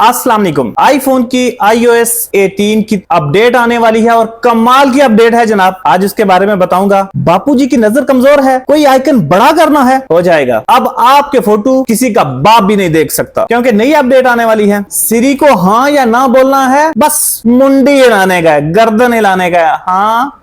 अस्सलाम वालेकुम। आईफोन की iOS 18 की अपडेट आने वाली है और कमाल की अपडेट है जनाब। आज उसके बारे में बताऊंगा। बापूजी की नजर कमजोर है, कोई आइकन बड़ा करना है, हो जाएगा। अब आपके फोटो किसी का बाप भी नहीं देख सकता क्योंकि नई अपडेट आने वाली है। सिरी को हाँ या ना बोलना है, बस मुंडी हिलाने का है, गर्दन हिलाने का है, हाँ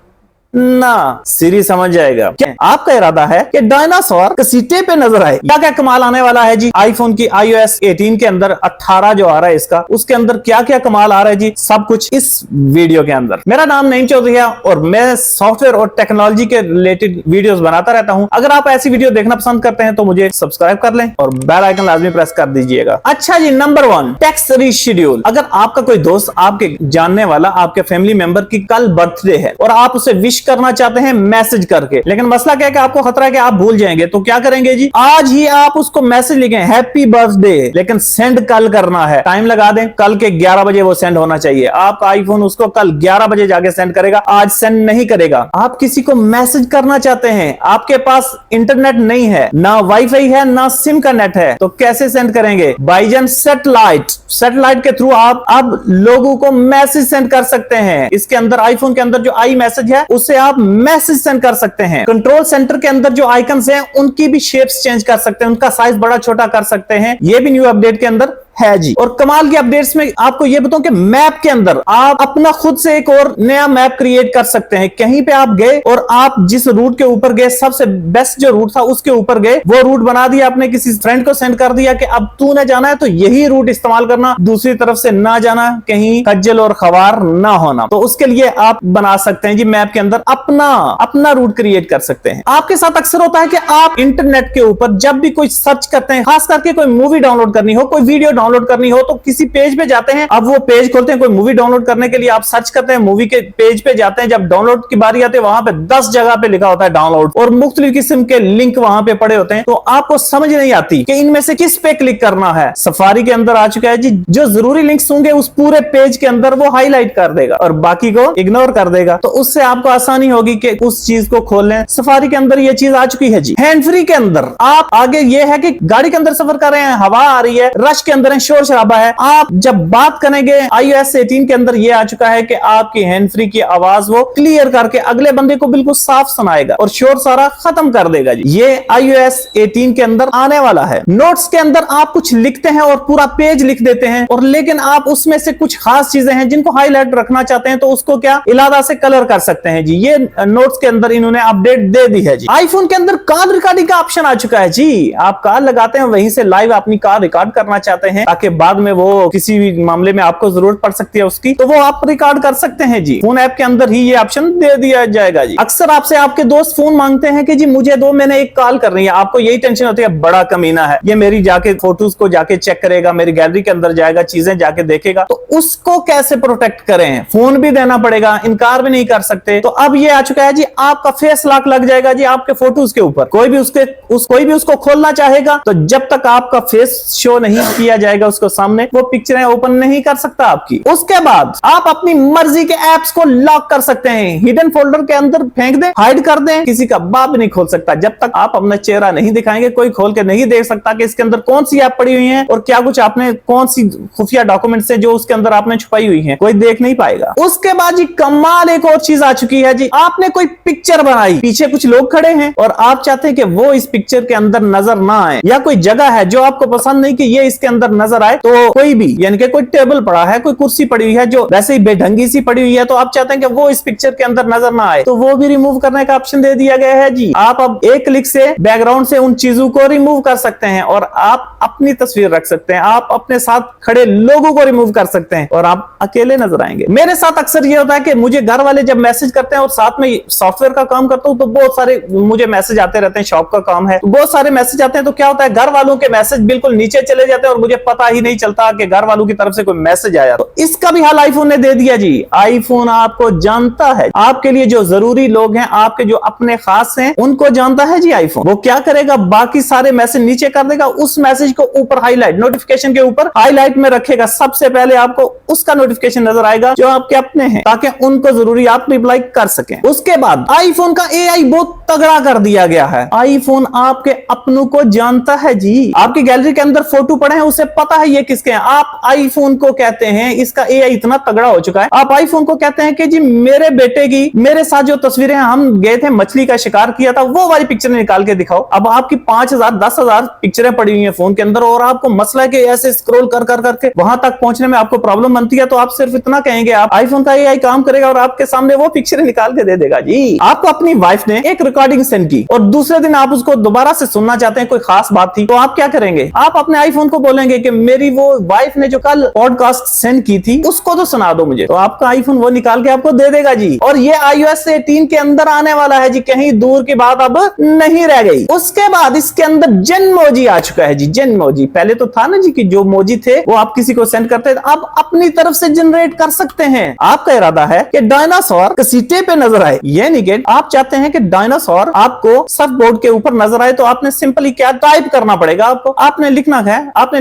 ना सिरी समझ जाएगा। क्या आपका इरादा है कि डायनासोर कसीटे पे नजर आए? क्या क्या कमाल आने वाला है जी आईफोन की iOS 18 के अंदर 18 जो आ रहा है इसका, उसके अंदर क्या क्या कमाल आ रहा है जी, सब कुछ इस वीडियो के अंदर। मेरा नाम नईम चौधरी है और मैं सॉफ्टवेयर और टेक्नोलॉजी के रिलेटेड वीडियोस बनाता रहता हूं। अगर आप ऐसी वीडियो देखना पसंद करते हैं तो मुझे सब्सक्राइब कर लें और बेल आइकन लाजमी प्रेस कर दीजिएगा। अच्छा जी, नंबर 1, टेक्स्ट रीशेड्यूल। अगर आपका कोई दोस्त, आपके जानने वाला, आपके फैमिली मेंबर की कल बर्थडे है और आप उसे विश करना चाहते हैं मैसेज करके, लेकिन मसला क्या है कि आपको खतरा है कि आप भूल जाएंगे, तो क्या करेंगे जी, आज ही आप उसको मैसेज लिखें हैप्पी बर्थडे, लेकिन सेंड कल करना है। टाइम लगा दें, कल के 11 बजे वो सेंड होना चाहिए। आपका आईफोन उसको कल 11 बजे जाके सेंड करेगा, आज सेंड नहीं करेगा। आप किसी को मैसेज करना चाहते हैं, आपके पास इंटरनेट नहीं है, ना वाईफाई है, ना सिम का नेट है, तो कैसे सेंड करेंगे? बाईजन सैटेलाइट के थ्रू आप अब लोगों को मैसेज सेंड कर सकते हैं। इसके अंदर आईफोन के अंदर जो आई मैसेज है उससे आप मैसेज सेंड कर सकते हैं। कंट्रोल सेंटर के अंदर जो आइकन्स हैं उनकी भी शेप्स चेंज कर सकते हैं, उनका साइज बड़ा छोटा कर सकते हैं। ये भी न्यू अपडेट के अंदर है जी। और कमाल की अपडेट्स में आपको ये बताऊं कि मैप के अंदर आप अपना खुद से एक और नया मैप क्रिएट कर सकते हैं। कहीं पे आप गए और आप जिस रूट के ऊपर गए, सबसे बेस्ट जो रूट था उसके ऊपर गए, वो रूट बना दिया, आपने किसी फ्रेंड को सेंड कर दिया कि अब तूने जाना है तो यही रूट इस्तेमाल करना, दूसरी तरफ से ना जाना, कहीं खज्जल और खवार ना होना। तो उसके लिए आप बना सकते हैं जी, मैप के अंदर अपना रूट क्रिएट कर सकते हैं। आपके साथ अक्सर होता है कि आप इंटरनेट के ऊपर जब भी कोई सर्च करते हैं, खास करके कोई मूवी डाउनलोड करनी हो, कोई वीडियो डाउनलोड करनी हो, तो किसी पेज पे जाते हैं। अब वो पेज खोलते हैं, कोई मूवी डाउनलोड करने के लिए आप सर्च करते हैं, मूवी के पेज पे जाते हैं, जब डाउनलोड की बारी आती है वहां पे 10 जगह पे लिखा होता है डाउनलोड और मुख्तलिफ किस्म के लिंक वहां पे पड़े होते हैं, तो आपको समझ नहीं आती कि इनमें से किस पे क्लिक करना है। सफारी के अंदर आ चुका है जी, जो जरूरी लिंक्स होंगे उस पूरे पेज के अंदर वो हाईलाइट कर देगा और बाकी को इग्नोर कर देगा, तो उससे आपको आसानी होगी कि उस चीज को खोल लें। सफारी के अंदर ये चीज आ चुकी है जी। हैंड फ्री के अंदर आप आगे ये है कि गाड़ी के अंदर सफर कर रहे हैं, हवा आ रही है, रश के अंदर है, शोर शराबा है, आप जब बात करेंगे iOS 18 के अंदर ये आ चुका है कि आपकी हैंड फ्री की आवाज वो क्लियर करके अगले बंदे को बिल्कुल साफ सुनाएगा और शोर सारा खत्म कर देगा जी। ये iOS 18 के अंदर आने वाला है। नोट्स के अंदर आप कुछ लिखते हैं और पूरा पेज लिख देते हैं, और लेकिन आप उसमें से कुछ खास चीजें हैं जिनको हाईलाइट रखना चाहते हैं तो उसको क्या इलादा से कलर कर सकते हैं जी। ये नोट्स के अंदर इन्होंने अपडेट दे दी है जी। आईफोन के अंदर कॉल रिकॉर्डिंग का ऑप्शन आ चुका है जी। आप कॉल लगाते हैं, वहीं से लाइव अपनी कॉल रिकॉर्ड करना चाहते हैं ताकि बाद में वो किसी भी मामले में आपको जरूरत पड़ सकती है उसकी, तो वो आप रिकॉर्ड कर सकते हैं जी। फोन ऐप के अंदर ही ये ऑप्शन दे दिया जाएगा जी। अक्सर आपसे आपके दोस्त फोन मांगते हैं कि जी मुझे दो, मैंने एक कॉल करनी है। आपको यही टेंशन होती है बड़ा कमीना है, ये मेरी जाके फोटोज को जाके चेक करेगा, मेरी गैलरी के अंदर जाएगा, चीजें जाके देखेगा, तो उसको कैसे प्रोटेक्ट करें? फोन भी देना पड़ेगा, इनकार भी नहीं कर सकते। तो अब ये आ चुका है जी, आपका फेस लॉक लग जाएगा जी आपके फोटोज के ऊपर। कोई भी उसको खोलना चाहेगा तो जब तक आपका फेस शो नहीं किया जाएगा उसको सामने, वो पिक्चरें ओपन नहीं कर सकता आपकी। उसके बाद आप अपनी मर्जी के ऐप्स को लॉक कर सकते हैं, हिडन फोल्डर के अंदर फेंक दें, हाइड कर दें, किसी का बाप नहीं खोल सकता। जब तक आप अपना चेहरा नहीं दिखाएंगे कोई खोल के नहीं देख सकता कि इसके अंदर कौन सी ऐप पड़ी हुई है और क्या कुछ आपने, कौन सी खुफिया डॉक्यूमेंट्स है जो उसके अंदर आपने छुपाई हुई है, कोई देख नहीं पाएगा। उसके बाद जी कमाल एक और चीज आ चुकी है जी। आपने कोई पिक्चर बनाई, पीछे कुछ लोग खड़े हैं और आप चाहते हैं कि वो इस पिक्चर के अंदर नजर ना आए, या कोई जगह है जो आपको पसंद नहीं कि ये इसके अंदर नजर आए, तो कोई भी, यानी कि कोई टेबल पड़ा है, कोई कुर्सी पड़ी हुई है जो वैसे ही बेढंगी सी पड़ी हुई है, तो आप चाहते हैं कि वो इस पिक्चर के अंदर नजर ना आए, तो वो भी रिमूव करने का ऑप्शन दे दिया गया है जी। आप अब एक क्लिक से बैकग्राउंड से उन चीजों को रिमूव कर सकते हैं और आप अपनी तस्वीर रख सकते हैं, आप अपने साथ खड़े लोगों को रिमूव कर सकते हैं और आप अकेले नजर आएंगे। मेरे साथ अक्सर ये होता है कि मुझे घर वाले जब मैसेज करते हैं और साथ में सॉफ्टवेयर का काम करता हूं तो बहुत सारे मुझे मैसेज आते रहते हैं, शॉप का काम है, बहुत सारे मैसेज आते हैं, तो क्या होता है घर वालों के मैसेज बिल्कुल नीचे चले जाते हैं और मुझे पता ही नहीं चलता कि घर वालों की तरफ से कोई मैसेज आया। तो इसका भी हाल आईफोन ने दे दिया जी। आईफोन आपको जानता है, आपके लिए जो जरूरी लोग हैं, आपके जो अपने खास हैं, उनको जानता है जी आईफोन। वो क्या करेगा, बाकी सारे मैसेज नीचे कर देगा, उस मैसेज को ऊपर हाईलाइट, नोटिफिकेशन के ऊपर हाईलाइट में रखेगा। सबसे पहले आपको उसका नोटिफिकेशन नजर आएगा जो आपके अपने हैं, ताकि उनको जरूरी आप रिप्लाई कर सकें। उसके बाद आईफोन का एआई बहुत तगड़ा कर दिया गया है। आईफोन आपके अपनों को जानता है जी। आपकी गैलरी के अंदर फोटो पड़े हैं, उसे पता है ये किसके हैं। आप आईफोन को कहते हैं, इसका एआई इतना तगड़ा हो चुका है, आप आईफोन को कहते हैं कि जी मेरे बेटे की मेरे साथ जो तस्वीरें हैं, हम गए थे मछली का शिकार किया था, वो वाली पिक्चर निकाल के दिखाओ। अब आपकी 5000 10,000 पिक्चरें पड़ी हुई है फोन के अंदर और आपको मसला है कि ऐसे स्क्रॉल कर कर करके वहां तक पहुंचने में आपको प्रॉब्लम बनती है, तो आप सिर्फ इतना कहेंगे, आप आईफोन का एआई काम करेगा और आपके सामने वो पिक्चरें निकाल के दे देगा जी। आपको अपनी वाइफ ने एक रिकॉर्डिंग सेंड की और दूसरे दिन आप उसको दोबारा से सुनना चाहते हैं, कोई खास बात थी, तो आप क्या करेंगे, आप अपने आईफोन को बोलेंगे कि मेरी वो वाइफ ने जो कल पॉडकास्ट सेंड की थी उसको तो सुना दो मुझे, तो आपका आईफोन वो निकाल के आपको दे देगा जी। और ये iOS 18 के अंदर आने वाला है जी, कहीं दूर की बात अब नहीं रह गई। उसके बाद इसके अंदर जेनमोजी आ चुका है जी, जेनमोजी। पहले तो था ना जी कि जो मोजी थे वो आप किसी को सेंड करते थे, आप अपनी तरफ से जनरेट कर सकते हैं। आपका इरादा है कि डायनासोर घसीटे पे नजर आए, ये नहीं कि आप चाहते हैं कि डायनासोर आपको सर्फ बोर्ड के ऊपर नजर आए, तो आपने सिंपली क्या टाइप करना पड़ेगा आपको, आपने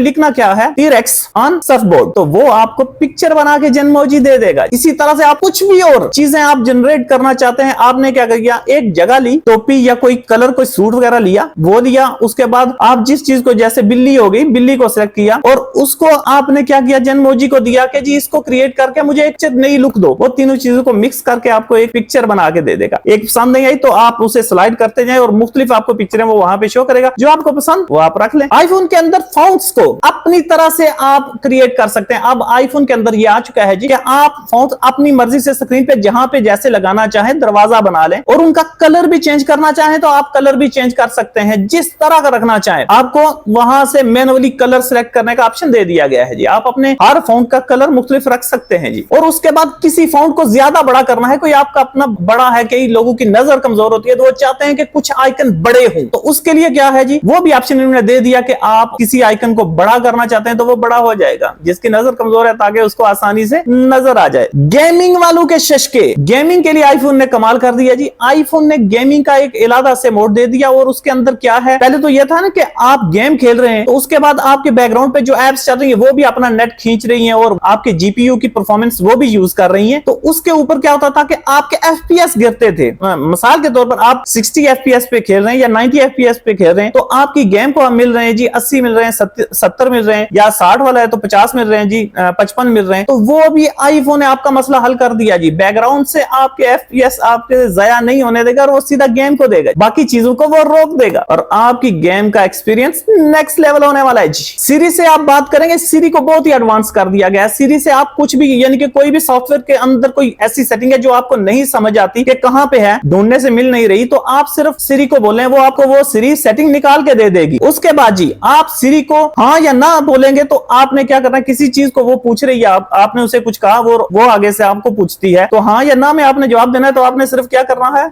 लिखना क्या है टीरेक्स ऑन सर्फ बोर्ड, तो वो आपको पिक्चर बना के जेनमोजी दे देगा। इसी तरह से आप कुछ भी और चीजें आप जनरेट करना चाहते हैं, आपने क्या किया, एक जगह ली टोपी या कोई कलर, कोई सूट वगैरह लिया, वो लिया, उसके बाद आप जिस चीज को, जैसे बिल्ली हो गई, बिल्ली को सिलेक्ट किया और उसको आपने क्या किया, जेनमोजी को दिया कि जी इसको क्रिएट करके मुझे एक नई लुक दो। वो तीनों चीजों को मिक्स करके आपको एक पिक्चर बना के दे देगा। एक पसंद नहीं आई तो आप उसे स्लाइड करते जाए और मुख्तलिफ आपको पिक्चरें वो वहां पे शो करेगा, जो आपको पसंद वो आप रख लें। आईफोन के अंदर फाउंट्स को अपनी तरह से आप क्रिएट कर सकते हैं। अब आईफोन के अंदर ये आ चुका है जी कि आप फाउंट अपनी मर्जी से स्क्रीन पे जहां पे जैसे लगाना चाहें दरवाजा बना लें, और उनका कलर भी चेंज करना चाहें तो आप कलर भी चेंज कर सकते हैं, जिस तरह का रखना चाहें। आपको वहां से मैनुअली कलर सिलेक्ट करने का ऑप्शन दे दिया गया है जी। आप अपने हर फाउंट का कलर मुख्तलिफ रख सकते हैं जी। और उसके बाद किसी फाउंट को ज्यादा बड़ा करना है, कोई आपका अपना बड़ा है, कई लोगों की नजर कमजोर होती है तो वो चाहते हैं कि कुछ आइकन बड़े हों, तो उसके लिए क्या है जी, वो भी ऑप्शन इन्होंने दे दिया कि आप किसी आइकन को बड़ा करना चाहते हैं तो वो बड़ा हो जाएगा, जिसकी नजर कमजोर है, ताकि उसको आसानी से नजर आ जाए। गेमिंग वालों के शशके, गेमिंग के लिए आईफोन ने कमाल कर दिया जी। आईफोन ने गेमिंग का एक इलादा से मोड दे दिया, और उसके अंदर क्या है, पहले तो यह था ना कि आप गेम खेल रहे हैं तो उसके बाद आपके बैकग्राउंड पे जो एप्स चल रही है वो भी अपना नेट खींच रही हैं और आपके जीपीयू की परफॉर्मेंस वो भी यूज कर रही हैं, तो उसके ऊपर क्या होता था कि आपके एफपीएस गिरते थे। मिसाल के तौर पर आप 60 एफपीएस पे खेल रहे हैं या 90 एफपीएस पे खेल रहे हैं, तो आपकी गेम को मिल रहे हैं जी 80 मिल रहे हैं, 70 मिल रहे हैं, या 60 वाला है तो 50 मिल रहे हैं जी, 55 मिल रहे हैं, तो वो भी आईफोन ने आपका मसला हल कर दिया जी। बैकग्राउंड से आपके एफपीएस आपके जाया नहीं होने देगा और वो सीधा गेम को देगा, बाकी चीजों को वो रोक देगा, और आपकी गेम का एक्सपीरियंस नेक्स्ट लेवल होने वाला है जी। सीरी से आप बात करेंगे, सीरी को बहुत ही एडवांस कर दिया गया है। सीरी से आप कुछ भी, यानी कि कोई भी सॉफ्टवेयर के अंदर कोई ऐसी सेटिंग है जो आपको नहीं समझ आती कि कहां पे है, ढूंढने से मिल नहीं रही, तो आप सिर्फ सीरी को बोलें, वो आपको वो सीरी सेटिंग निकाल के दे देगी। उसके बाद जी आप सीरी को हाँ या ना बोलेंगे तो आपने क्या करना है, किसी चीज को वो पूछ रही है, आपने उसे कुछ कहा, वो आगे से आपको पूछती है, तो हाँ या ना में आपने जवाब देना है, तो आपने सिर्फ क्या करना है,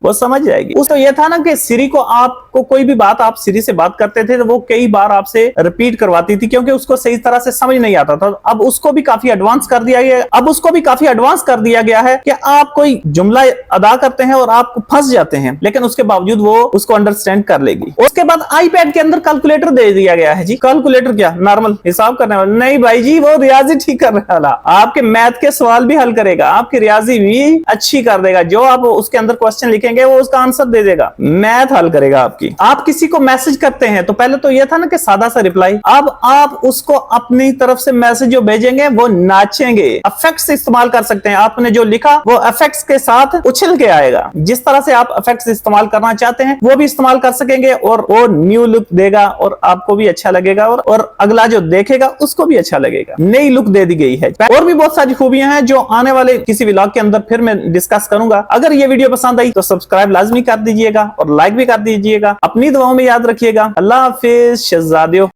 वो समझ जाएगी। उस तो यह था ना कि सीरी को, आपको कोई भी बात आप सीरी से बात करते थे तो वो कई बार आपसे रिपीट करवाती थी, क्योंकि उसको सही तरह से समझ नहीं आता था। अब उसको भी काफी एडवांस कर दिया गया है कि आप कोई जुमला अदा करते हैं और आप फंस जाते हैं, लेकिन उसके बावजूद वो उसको अंडरस्टैंड कर लेगी। उसके बाद आईपैड के अंदर कैलकुलेटर दे दिया गया है जी। कैलकुलेटर क्या, नॉर्मल हिसाब करने वाला नहीं भाई जी, वो रियाजी ठीक करने वाला, आपके मैथ के सवाल भी हल करेगा, आपकी रियाजी भी अच्छी कर देगा। जो आप उसके अंदर क्वेश्चन लिखेंगे वो उसका आंसर दे देगा, मैथ हल करेगा आपकी। आप किसी को मैसेज करते हैं तो पहले तो यह था ना कि सादा सा रिप्लाई, अब आप उसको अपनी तरफ से मैसेज जो भेजेंगे वो नाचेंगे, इफेक्ट्स इस्तेमाल कर सकते हैं। आपने जो लिखा वो इफेक्ट्स के साथ उछल के आएगा। जिस तरह से आप इफेक्ट्स इस्तेमाल करना चाहते हैं वो भी इस्तेमाल कर सकेंगे, और वो न्यू लुक देगा और आपको भी अच्छा लगेगा, और अगला जो देखेगा उसको भी अच्छा लगेगा। नई लुक दे दी गई है। और भी बहुत सारी खूबियां हैं जो आने वाले किसी व्लॉग के अंदर फिर मैं डिस्कस करूंगा। अगर ये वीडियो पसंद आई तो सब्सक्राइब लाजमी कर दीजिएगा और लाइक भी कर दीजिएगा। अपनी दुआओं में याद रखिएगा। अल्लाह हाफिज शहजादियों।